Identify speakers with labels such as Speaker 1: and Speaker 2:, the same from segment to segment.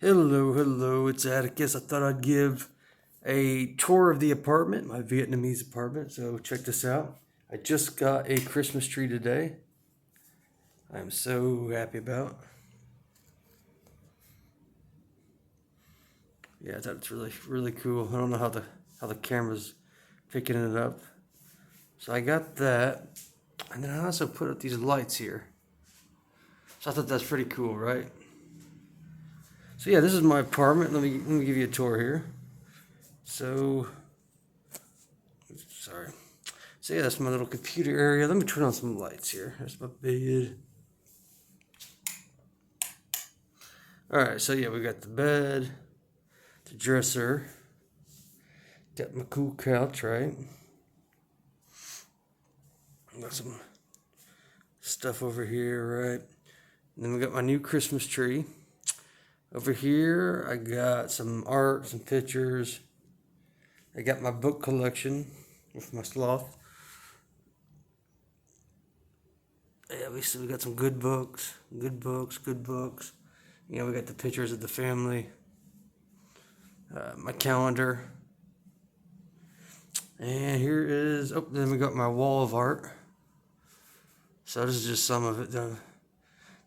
Speaker 1: Hello, it's Atticus. I thought I'd give a tour of the apartment, my Vietnamese apartment. So check this out. I just got a Christmas tree today. I'm so happy about. Yeah, I thought it's really cool. I don't know how the camera's picking it up. So I got that, and then I also put up these lights here. So I thought that's pretty cool, right? So yeah, this is my apartment. Let me give you a tour here. So sorry. So yeah, that's my little computer area. Let me turn on some lights here. There's my bed. Alright, so yeah, we got the bed, the dresser, got my cool couch, right? Got some stuff over here, right? And then we got my new Christmas tree. Over here, I got some art, some pictures. I got my book collection with my sloth. Yeah, we got some good books. You know, we got the pictures of the family. My calendar. And here is, oh, then we got my wall of art. So this is just some of it.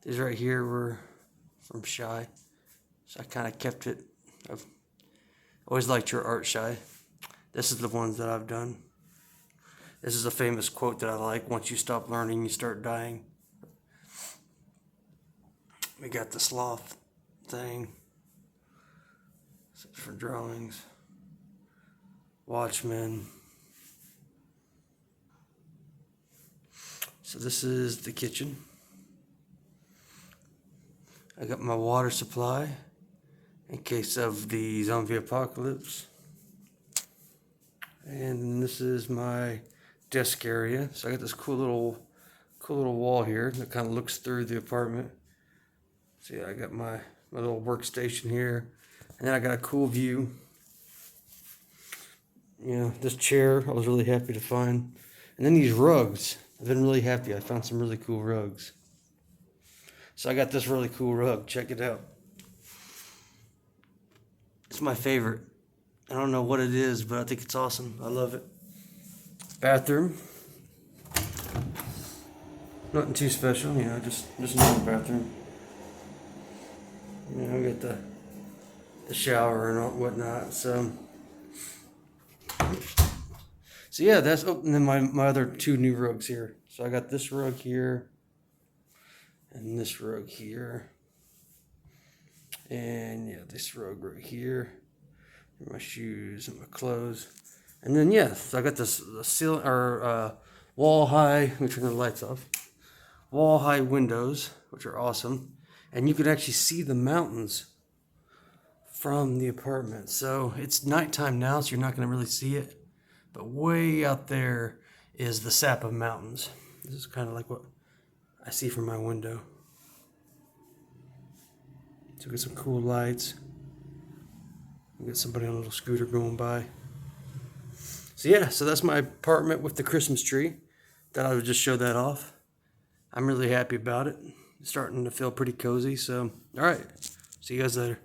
Speaker 1: These right here were from Shy. So I kind of kept it. I've always liked your art, Shy. This is the ones that I've done. This is a famous quote that I like. Once you stop learning, you start dying. We got the sloth thing. Some different drawings. Watchmen. So this is the kitchen. I got my water supply in case of the zombie apocalypse. And this is my desk area. So I got this cool little wall here that kind of looks through the apartment. So yeah, I got my little workstation here. And then I got a cool view. You know, this chair I was really happy to find. And then these rugs. I've been really happy. I found some really cool rugs. So I got this really cool rug. Check it out. It's my favorite. I don't know what it is, but I think it's awesome. I love it. Bathroom. Nothing too special, you know, just another bathroom. You know, we got the shower and all, whatnot. So yeah, that's, oh, and then my other two new rugs here. So I got this rug here and this rug here. And yeah, this rug right here. And my shoes and my clothes. And then yeah, so I got this ceiling or wall high. Let me turn the lights off. Wall high windows, which are awesome. And you can actually see the mountains from the apartment. So it's nighttime now, so you're not going to really see it. But way out there is the Sapa Mountains. This is kind of like what I see from my window. So we got some cool lights. We got somebody on a little scooter going by. So yeah, so that's my apartment with the Christmas tree. Thought I would just show that off. I'm really happy about it. It's starting to feel pretty cozy. So, all right. See you guys later.